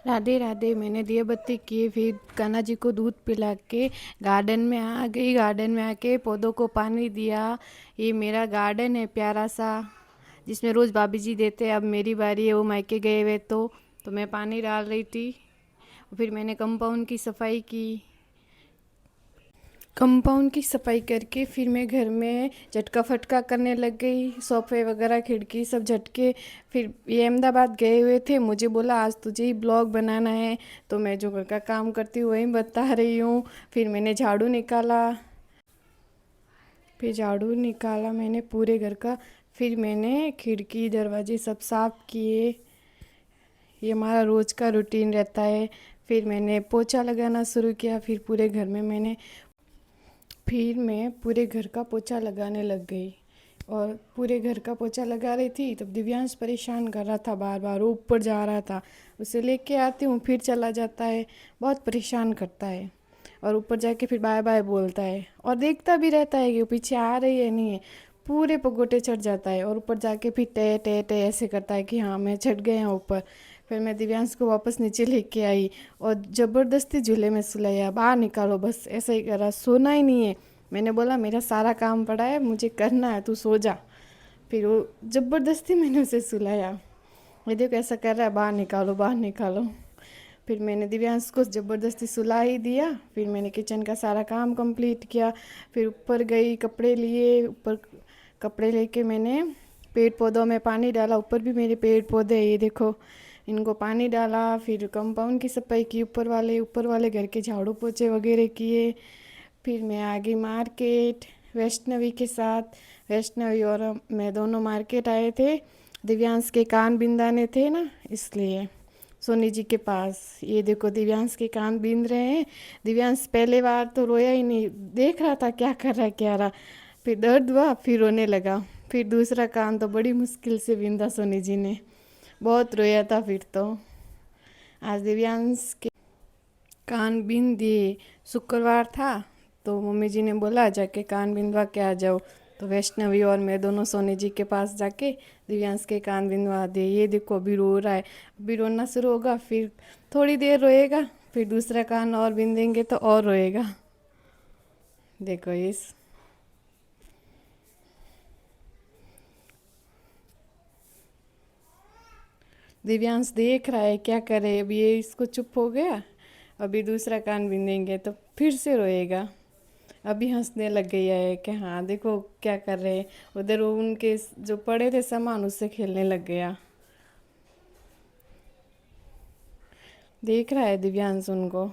राधे राधे। मैंने दिए बत्ती किए, फिर कान्हा जी को दूध पिला के गार्डन में आ गई। गार्डन में आके पौधों को पानी दिया। ये मेरा गार्डन है प्यारा सा, जिसमें रोज़ भाभी जी देते हैं। अब मेरी बारी है, वो मायके गए हुए तो मैं पानी डाल रही थी। फिर मैंने कंपाउंड की सफाई की। कंपाउंड की सफाई करके फिर मैं घर में झटका फटका करने लग गई। सोफ़े वगैरह खिड़की सब झटके। फिर ये अहमदाबाद गए हुए थे, मुझे बोला आज तुझे ही ब्लॉग बनाना है, तो मैं जो घर का काम करती हूँ वही बता रही हूँ। फिर मैंने झाड़ू निकाला। फिर झाड़ू निकाला मैंने पूरे घर का। फिर मैंने खिड़की दरवाजे सब साफ़ किए। ये हमारा रोज़ का रूटीन रहता है। फिर मैंने पोछा लगाना शुरू किया। फिर मैं पूरे घर का पोछा लगाने लग गई। और पूरे घर का पोछा लगा रही थी तब दिव्यांश परेशान कर रहा था, बार बार वो ऊपर जा रहा था। उसे लेके आती हूँ फिर चला जाता है, बहुत परेशान करता है। और ऊपर जाके फिर बाय बाय बोलता है और देखता भी रहता है कि वो पीछे आ रही है नहीं है। पूरे पगोटे चढ़ जाता है और ऊपर जाके फिर टे टे टे ऐसे करता है कि हाँ मैं चढ़ गया हूँ ऊपर। फिर मैं दिव्यांश को वापस नीचे लेके आई और ज़बरदस्ती झूले में सुलाया, बाहर निकालो बस, ऐसा ही करा, सोना ही नहीं है। मैंने बोला मेरा सारा काम पड़ा है, मुझे करना है, तू सो जा। फिर वो ज़बरदस्ती मैंने उसे सुलाया। ये देखो ऐसा कर रहा है, बाहर निकालो बाहर निकालो। फिर मैंने दिव्यांश को ज़बरदस्ती सुला ही दिया। फिर मैंने किचन का सारा काम कंप्लीट किया। फिर ऊपर गई, कपड़े लिए, ऊपर कपड़े लेके मैंने पेड़ पौधों में पानी डाला। ऊपर भी मेरे पेड़ पौधे हैं, ये देखो, इनको पानी डाला। फिर कंपाउंड की सफाई की, ऊपर वाले घर के झाड़ू पोछे वगैरह किए। फिर मैं आ गई मार्केट वैष्णवी के साथ। वैष्णवी और मैं दोनों मार्केट आए थे। दिव्यांश के कान बिंदाने थे ना, इसलिए सोनी जी के पास। ये देखो दिव्यांश के कान बींद रहे हैं। दिव्यांश पहले बार तो रोया ही नहीं, देख रहा था क्या कर रहा है क्या रहा। फिर दर्द हुआ, फिर रोने लगा। फिर दूसरा कान तो बड़ी मुश्किल से बींदा सोनी जी ने, बहुत रोया था फिर तो। आज दिव्यांश के कान बीन दिए। शुक्रवार था तो मम्मी जी ने बोला जाके कान बिंदवा के आ जाओ। तो वैष्णवी और मैं दोनों सोनी जी के पास जाके दिव्यांश के कान बिंदवा दिए। ये देखो अभी रो रहा है, अभी रोना शुरू होगा, फिर थोड़ी देर रोएगा, फिर दूसरा कान और बिंदेंगे तो और रोएगा। देखो इस दिव्यांश देख रहा है क्या करे। अभी ये इसको चुप हो गया, अभी दूसरा कान बिंदेंगे तो फिर से रोएगा। अभी हंसने लग गई है कि हाँ देखो क्या कर रहे हैं। उधर वो उनके जो पड़े थे सामान उससे खेलने लग गया। देख रहा है दिव्यांश उनको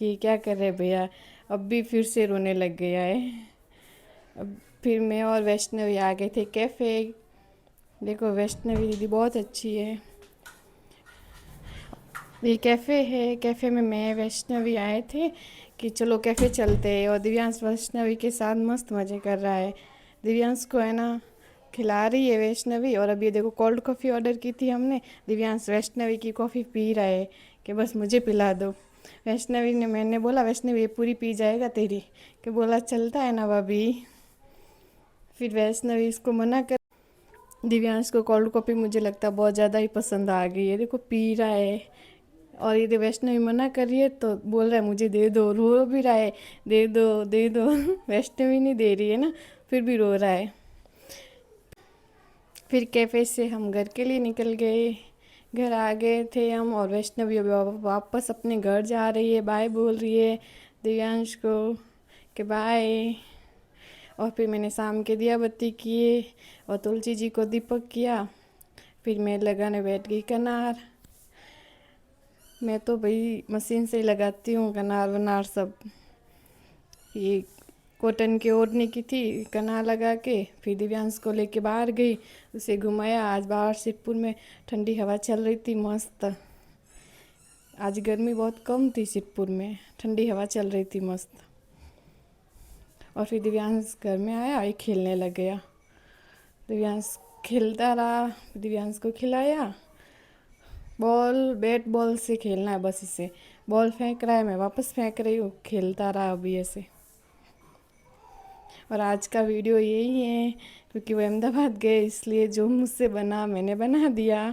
कि क्या कर रहे भैया। अब भी फिर से रोने लग गया है। अब फिर मैं और वैष्णवी आ गए थे कैफ़े। देखो वैष्णवी दीदी बहुत अच्छी है। ये कैफ़े है, कैफ़े में मैं वैष्णवी आए थे कि चलो कैफ़े चलते हैं। और दिव्यांश वैष्णवी के साथ मस्त मज़े कर रहा है। दिव्यांश को है ना खिला रही है वैष्णवी। और अभी देखो कोल्ड कॉफ़ी ऑर्डर की थी हमने। दिव्यांश वैष्णवी की कॉफ़ी पी रहा है कि बस मुझे पिला दो। मैंने बोला वैष्णवी ये पूरी पी जाएगा तेरी, कि बोला चलता है ना भाभी। फिर वैष्णवी इसको मना कर। दिव्यांश को कोल्ड कॉफ़ी मुझे लगता है बहुत ज़्यादा ही पसंद आ गई है, देखो पी रहा है। और ये वैष्णवी मना कर रही है तो बोल रहा है मुझे दे दो, रो भी रहा है, दे दो दे दो। वैष्णवी नहीं दे रही है ना, फिर भी रो रहा है। फिर कैफ़े से हम घर के लिए निकल गए। घर आ गए थे हम और वैष्णवी अभी वापस अपने घर जा रही है, बाय बोल रही है दिव्यांश को कि बाय। और फिर मैंने शाम के दिया बत्ती किए और तुलसी जी को दीपक किया। फिर मैं लगाने बैठ गई कनार। मैं तो भाई मशीन से ही लगाती हूँ कनार वनार सब। ये कॉटन की ओढ़नी की थी, कनार लगा के फिर दिव्यांश को लेके बाहर गई, उसे घुमाया। आज बाहर सिरपुर में ठंडी हवा चल रही थी मस्त। आज गर्मी बहुत कम थी सिरपुर में, ठंडी हवा चल रही थी मस्त। और फिर दिव्यांश घर में आया, ये खेलने लग गया। दिव्यांश खेलता रहा, दिव्यांश को खिलाया। बॉल बैट बॉल से खेलना है बस इसे। बॉल फेंक रहा है, मैं वापस फेंक रही हूँ, खेलता रहा अभी ऐसे। और आज का वीडियो यही है, क्योंकि वो अहमदाबाद गए इसलिए जो मुझसे बना मैंने बना दिया।